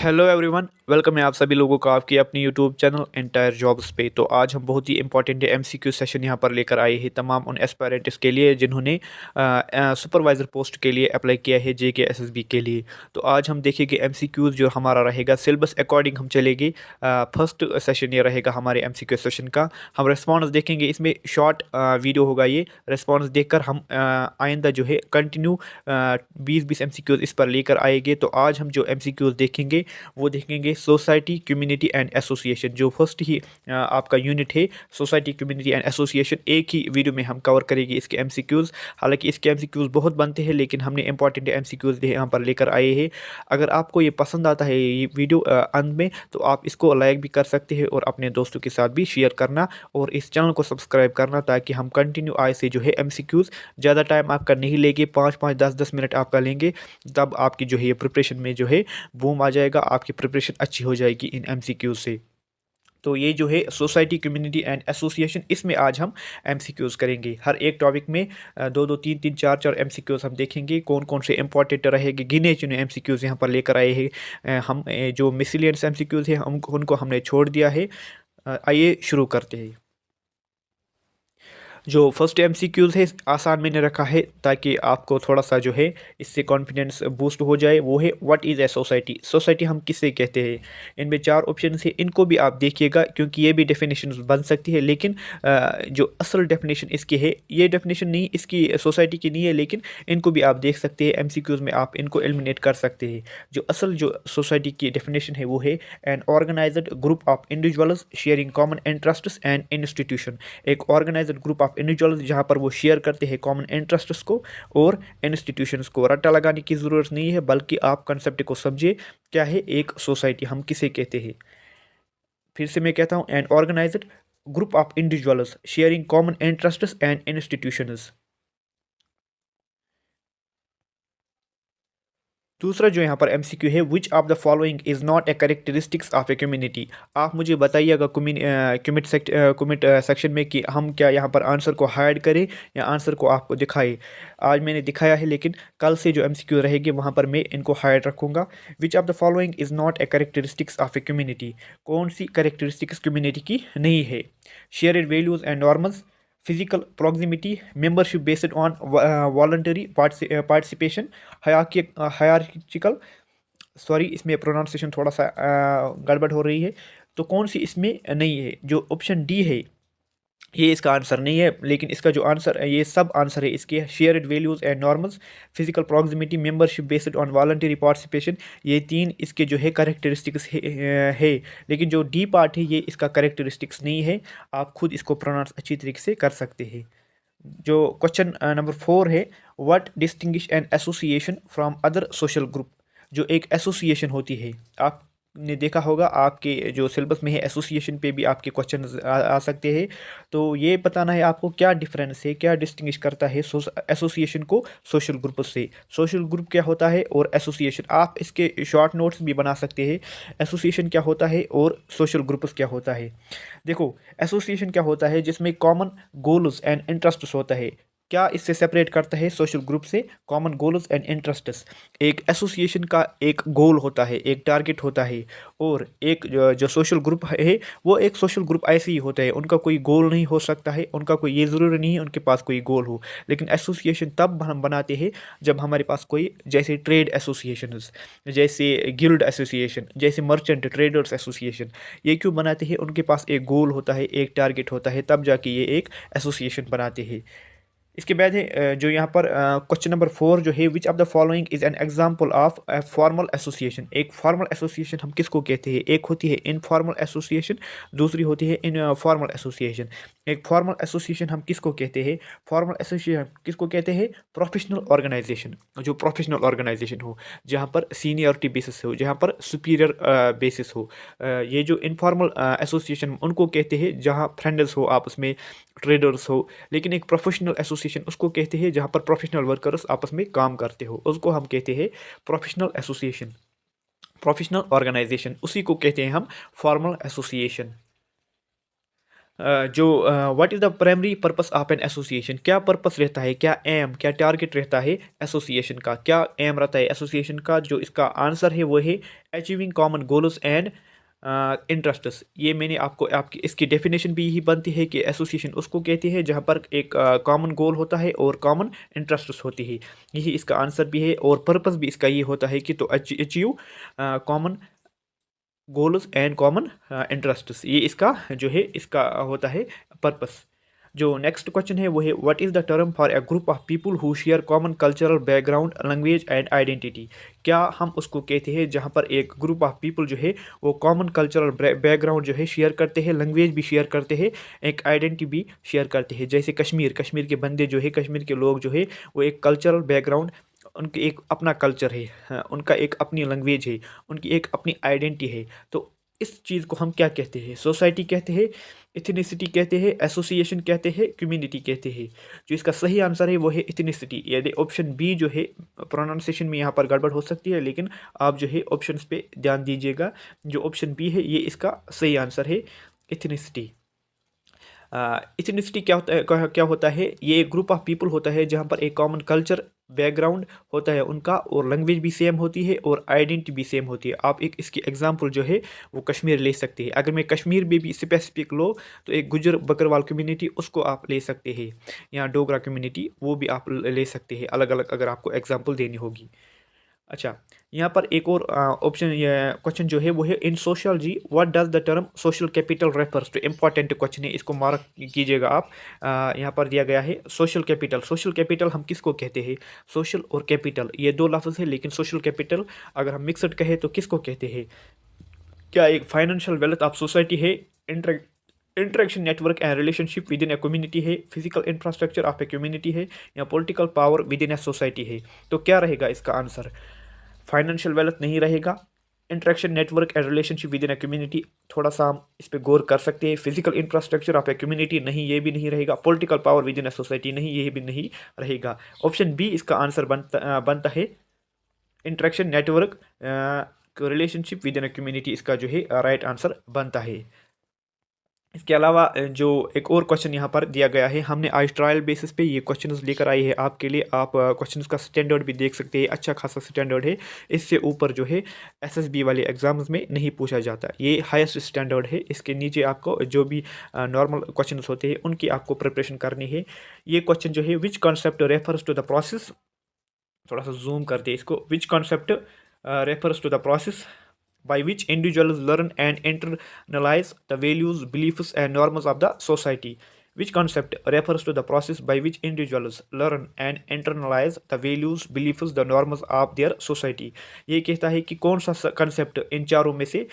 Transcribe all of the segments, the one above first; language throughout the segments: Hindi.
हेलो एवरीवन, वेलकम है आप सभी लोगों का आपकी अपनी यूट्यूब चैनल एंटायर जॉब्स पे। तो आज हम बहुत ही इंपॉर्टेंट एमसीक्यू सेशन यहाँ पर लेकर आए हैं तमाम उन एस्पायरेंट्स के लिए जिन्होंने सुपरवाइज़र पोस्ट के लिए अप्लाई किया है जेके एसएसबी के लिए। तो आज हम देखेंगे एमसीक्यूज़ जो हमारा रहेगा सिलेबस अकॉर्डिंग हम चलेंगे। फर्स्ट सेशन ये रहेगा हमारे एमसीक्यू सेशन का। हम रिस्पॉन्स देखेंगे, इसमें शॉर्ट वीडियो होगा। ये रिस्पॉन्स देखकर हम आइंदा जो है कंटिन्यू 20-20 एमसीक्यूज़ इस पर लेकर आएंगे। तो आज हम जो एमसीक्यूज़ देखेंगे वो देखेंगे सोसाइटी, कम्युनिटी एंड एसोसिएशन। जो फर्स्ट ही आपका यूनिट है सोसाइटी, कम्युनिटी एंड एसोसिएशन, एक ही वीडियो में हम कवर करेंगे इसके एमसीक्यूज़। हालांकि इसके एमसीक्यूज़ बहुत बनते हैं लेकिन हमने इंपॉर्टेंट एमसीक्यूज़ भी यहाँ पर लेकर आए हैं। अगर आपको ये पसंद आता है ये वीडियो अंत में, तो आप इसको लाइक भी कर सकते हैं और अपने दोस्तों के साथ भी शेयर करना और इस चैनल को सब्सक्राइब करना, ताकि हम कंटिन्यू आए से जो है एमसीक्यूज़ ज़्यादा टाइम आपका नहीं लेंगे, 5-5 10-10 मिनट आपका लेंगे, तब आपकी जो है ये प्रिपरेशन में जो है बूम आ जाएगा, आपकी प्रिपरेशन अच्छी हो जाएगी इन एमसीक्यूज से। तो ये जो है सोसाइटी, कम्युनिटी एंड एसोसिएशन, इसमें आज हम एमसीक्यूज करेंगे। हर एक टॉपिक में दो दो तीन तीन चार चार एमसीक्यूज हम देखेंगे, कौन कौन से इंपॉर्टेंट रहेंगे। गिने चुने एमसीक्यूज यहाँ पर लेकर आए हैं हम। जो मिसलियंस एमसीक्यूज है हम उनको हमने छोड़ दिया है। आइए शुरू करते हैं। जो फर्स्ट एमसीक्यूज़ है आसान मैंने रखा है ताकि आपको थोड़ा सा जो है इससे कॉन्फिडेंस बूस्ट हो जाए। वो है what is a society. Society हम किसे कहते हैं। इनमें 4 ऑप्शन है, इनको भी आप देखिएगा क्योंकि ये भी डेफिनेशन बन सकती है, लेकिन जो असल डेफिनेशन इसकी है, ये डेफिनेशन नहीं इसकी सोसाइटी की नहीं है, लेकिन इनको भी आप देख सकते हैं एमसीक्यूज़ में, आप इनको एलिमिनेट कर सकते हैं। जो असल जो सोसाइटी की डेफिनेशन है वो है an organised group of individuals sharing common interests and institution. एक ऑर्गेनाइज्ड ग्रुप ऑफ इंडिविजुअल्स जहाँ पर वो शेयर करते हैं कॉमन इंटरेस्ट्स को और इंस्टीट्यूशंस को। रट्टा लगाने की ज़रूरत नहीं है, बल्कि आप कंसेप्ट को समझिए क्या है एक सोसाइटी हम किसे कहते हैं। फिर से मैं कहता हूँ, an organised group of individuals sharing common interests and institutions. दूसरा जो यहाँ पर एमसीक्यू है, which of the following is not a characteristics of a community. आप मुझे बताइएगा कमिट सेक्शन में कि हम क्या यहाँ पर आंसर को हाइड करें या आंसर को आपको दिखाएं। आज मैंने दिखाया है, लेकिन कल से जो एमसीक्यू रहेंगे वहाँ पर मैं इनको हाइड रखूँगा। विच of the following is not a characteristics of a community. कौन सी करेक्टरिस्टिक्स कम्युनिटी की नहीं है। Shared values and norms, physical proximity, membership based on voluntary participation, hierarchical, sorry इसमें प्रोनाउंसिएशन थोड़ा सा गड़बड़ हो रही है। तो कौन सी इसमें नहीं है। जो ऑप्शन डी है ये इसका आंसर नहीं है, लेकिन इसका जो आंसर है, ये सब आंसर है इसके। Shared values and normals, physical proximity, membership based on voluntary participation, ये 3 इसके जो है करेक्टरिस्टिक्स है। लेकिन जो डी पार्ट है ये इसका करेक्टरिस्टिक्स नहीं है। आप खुद इसको प्रोनाउंस अच्छी तरीके से कर सकते हैं। जो क्वेश्चन नंबर 4 है, what distinguish an association from other social group. जो एक एसोसिएशन होती है, आपने देखा होगा आपके जो सिलेबस में है एसोसिएशन पे भी आपके क्वेश्चन आ सकते हैं। तो ये बताना है आपको क्या डिफरेंस है, क्या डिस्टिंग्विश करता है एसोसिएशन को सोशल ग्रुप से। सोशल ग्रुप क्या होता है और एसोसिएशन, आप इसके शॉर्ट नोट्स भी बना सकते हैं। एसोसिएशन क्या होता है और सोशल ग्रुप्स क्या होता है। देखो, एसोसिएशन क्या होता है, जिसमें कॉमन गोल्स एंड इंटरेस्ट्स होता है। क्या इससे सेपरेट करता है सोशल ग्रुप से? Common goals and interests. एक एसोसिएशन का एक गोल होता है, एक टारगेट होता है, और एक जो सोशल ग्रुप है वो एक सोशल ग्रुप ऐसे ही होता है, उनका कोई गोल नहीं हो सकता है, उनका कोई ये ज़रूरी नहीं है उनके पास कोई गोल हो। लेकिन एसोसिएशन तब हम बनाते हैं जब हमारे पास कोई, जैसे ट्रेड एसोसिएशंस, जैसे गिल्ड एसोसिएशन, जैसे मर्चेंट ट्रेडर्स एसोसिएशन, ये क्यों बनाते हैं? उनके पास एक गोल होता है, एक टारगेट होता है, तब जाके ये एक एसोसिएशन बनाते हैं। इसके बाद है जो यहाँ पर क्वेश्चन नंबर 4 जो है, which of the following is an example of a formal association. एक फॉर्मल एसोसिएशन हम किसको कहते हैं? एक होती है इनफॉर्मल एसोसिएशन, दूसरी होती है इन फॉर्मल एसोसिएशन। एक फॉर्मल एसोसिएशन हम किसको कहते हैं? फॉर्मल एसोसिएशन किसको कहते हैं? Professional organisation. जो प्रोफेशनल ऑर्गेनाइजेशन हो, जहाँ पर सीनियरिटी बेसिस हो, जहाँ पर सुपीरियर बेसिस हो। ये जो इनफॉर्मल एसोसिएशन उनको कहते हैं जहाँ फ्रेंड्स हो आपस में, ट्रेडर्स हो। लेकिन एक प्रोफेशनल एसोसिएशन उसको कहते हैं जहाँ पर प्रोफेशनल वर्कर्स आपस में काम करते हो, उसको हम कहते हैं प्रोफेशनल एसोसिएशन, प्रोफेशनल ऑर्गेनाइजेशन। उसी को कहते हैं हम फॉर्मल एसोसिएशन। जो what is the primary purpose of an association, क्या पर्पस रहता है, क्या एम, क्या टारगेट रहता है एसोसिएशन का, क्या एम रहता है एसोसिएशन का? जो इसका आंसर है वो है achieving common goals and interests. ये मैंने आपको आपकी इसकी डेफिनेशन भी यही बनती है कि एसोसिएशन उसको कहते हैं जहाँ पर एक कॉमन गोल होता है और कॉमन इंटरेस्ट्स होती है। यही इसका आंसर भी है और पर्पस भी इसका ये होता है कि तो achieve common goals and common interests, ये इसका जो है इसका होता है पर्पस। जो नेक्स्ट क्वेश्चन है वो है what is the term for a group of people who share common cultural background, language and identity. क्या हम उसको कहते हैं जहाँ पर एक ग्रुप ऑफ पीपल जो है वो कॉमन कल्चरल बैकग्राउंड जो है शेयर करते हैं, लैंग्वेज भी शेयर करते हैं, एक आइडेंटिटी भी शेयर करते हैं। जैसे कश्मीर, कश्मीर के बंदे जो है, कश्मीर के लोग जो है वो एक कल्चरल बैकग्राउंड, उनके एक अपना कल्चर है, हाँ, उनका एक अपनी लैंग्वेज है, उनकी एक अपनी आइडेंटिटी है। तो इस चीज़ को हम क्या कहते हैं? सोसाइटी कहते हैं, इथनिसिटी कहते हैं, एसोसिएशन कहते हैं, कम्युनिटी कहते हैं। जो इसका सही आंसर है वो है इथनिसिटी। यदि ऑप्शन बी जो है प्रोनाउंसिएशन में यहाँ पर गड़बड़ हो सकती है, लेकिन आप जो है ऑप्शंस पे ध्यान दीजिएगा। जो ऑप्शन बी है ये इसका सही आंसर है, इथनिसिटी। इथनिसिटी क्या होता है, क्या होता है? ये एक ग्रुप ऑफ पीपल होता है जहाँ पर एक कॉमन कल्चर बैकग्राउंड होता है उनका, और लैंग्वेज भी सेम होती है और आइडेंटिटी भी सेम होती है। आप एक इसकी एग्जांपल जो है वो कश्मीर ले सकते हैं। अगर मैं कश्मीर में भी स्पेसिफिक लो तो एक गुजर बकरवाल कम्युनिटी उसको आप ले सकते हैं, या डोगरा कम्युनिटी वो भी आप ले सकते हैं, अलग अलग अगर आपको एग्जाम्पल देनी होगी। अच्छा, यहाँ पर एक और ऑप्शन क्वेश्चन जो है वो है in sociology what does the term social capital refers to. Important question है, इसको मार्क कीजिएगा आप। यहाँ पर दिया गया है सोशल कैपिटल। सोशल कैपिटल हम किसको कहते हैं? सोशल और कैपिटल ये दो लफ्ज़ है, लेकिन सोशल कैपिटल अगर हम मिक्सड कहें तो किसको कहते हैं? क्या एक फाइनेंशियल वेल्थ ऑफ सोसाइटी है, interaction network and relationship within a community है, physical infrastructure of a community है, या political power within a society है? तो क्या रहेगा इसका आंसर? फाइनेंशियल वेल्थ नहीं रहेगा, interaction network and relationship within a community थोड़ा सा हम इस पर गौर कर सकते हैं, physical infrastructure of a community नहीं, ये भी नहीं रहेगा, political power within a society नहीं, ये भी नहीं रहेगा। ऑप्शन बी इसका आंसर बनता है interaction network relationship within a community, इसका जो है राइट आंसर बनता है। इसके अलावा जो एक और क्वेश्चन यहाँ पर दिया गया है, हमने आज ट्रायल बेसिस पे ये क्वेश्चंस लेकर आए हैं आपके लिए। आप क्वेश्चंस का स्टैंडर्ड भी देख सकते हैं, अच्छा खासा स्टैंडर्ड है। इससे ऊपर जो है एसएसबी वाले एग्जाम्स में नहीं पूछा जाता, ये हाईएस्ट स्टैंडर्ड है। इसके नीचे आपको जो भी नॉर्मल क्वेश्चंस होते हैं उनकी आपको प्रिपरेशन करनी है। ये क्वेश्चन जो है which concept refers to the process, थोड़ा सा जूम करते हैं इसको, which concept refers to the process by which individuals learn and internalize the values, beliefs, and norms of the society. Which concept refers to the process by which individuals learn and internalize the values, beliefs, the norms of their society. ये कहता है कि कौन सा कंसेप्ट इन चारों में से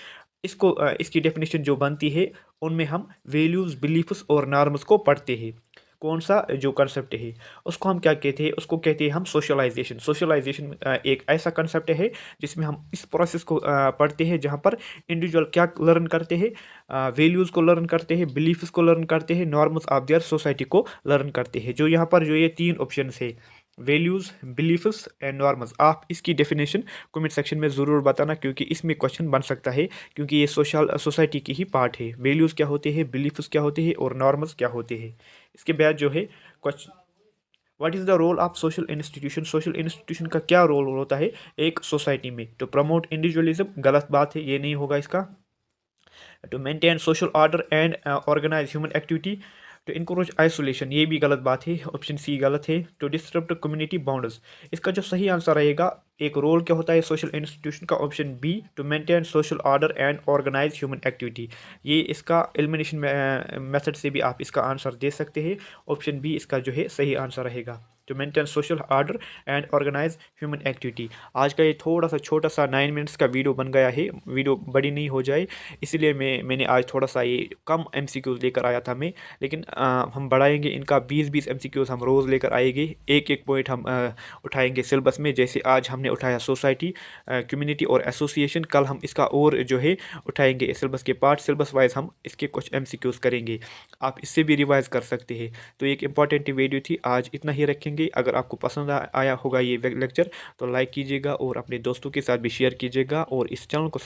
इसको इसकी डेफिनेशन जो बनती है उनमें हम वैल्यूज़, बिलीफ्स और नॉर्म्स को पढ़ते हैं। कौन सा जो कंसेप्ट है उसको हम क्या कहते हैं? उसको कहते हैं हम सोशलाइजेशन। सोशलाइजेशन एक ऐसा कंसेप्ट है जिसमें हम इस प्रोसेस को पढ़ते हैं जहाँ पर इंडिविजुअल क्या लर्न करते हैं, वैल्यूज़ को लर्न करते हैं, बिलीफ्स को लर्न करते हैं, नॉर्म्स ऑफ देयर सोसाइटी को लर्न करते हैं। जो यहाँ पर जो ये तीन ऑप्शन है, वैल्यूज़, बिलीफ्स एंड नॉर्म्स, आप इसकी डेफिनेशन कमेंट सेक्शन में ज़रूर बताना, क्योंकि इसमें क्वेश्चन बन सकता है, क्योंकि ये सोसाइटी की ही पार्ट है। वैल्यूज़ क्या होते हैं, बिलीफ्स क्या होते हैं और नॉर्म्स क्या होते हैं। इसके बाद जो है question what is the role of social institution. Social institution का क्या रोल होता है एक सोसाइटी में? टू प्रमोट इंडिविजुअलिज्म, गलत बात है, ये नहीं होगा इसका। To maintain social order and organise human activity, to encourage isolation, ये भी गलत बात है, ऑप्शन सी गलत है। टू डिस्टर्ब कम्युनिटी बाउंड्स, इसका जो सही आंसर रहेगा एक रोल क्या होता है सोशल इंस्टीट्यूशन का, option B to maintain social order and organise human activity. ये इसका एलिमिनेशन मेथड से भी आप इसका आंसर दे सकते हैं, ऑप्शन बी इसका जो है सही आंसर रहेगा, to maintain social order and organise human activity. आज का ये थोड़ा सा छोटा सा 9 मिनट्स का वीडियो बन गया है, वीडियो बड़ी नहीं हो जाए इसलिए मैंने आज थोड़ा सा ये कम एमसीक्यूज़ लेकर आया था मैं, लेकिन हम बढ़ाएंगे इनका 20-20 एमसीक्यूज़ हम रोज़ लेकर आएंगे। एक एक पॉइंट हम उठाएंगे सिलेबस में, जैसे आज हमने उठाया सोसाइटी, कम्युनिटी और एसोसिएशन, कल हम इसका और जो है उठाएंगे सिलेबस के पार्ट, सिलेबस वाइज हम इसके कुछ एमसीक्यूज़ करेंगे, आप इससे भी रिवाइज़ कर सकते हैं। तो एक इंपॉर्टेंट वीडियो थी, आज इतना ही रखेंगे। अगर आपको पसंद आया होगा ये लेक्चर तो लाइक कीजिएगा और अपने दोस्तों के साथ भी शेयर कीजिएगा, और इस चैनल को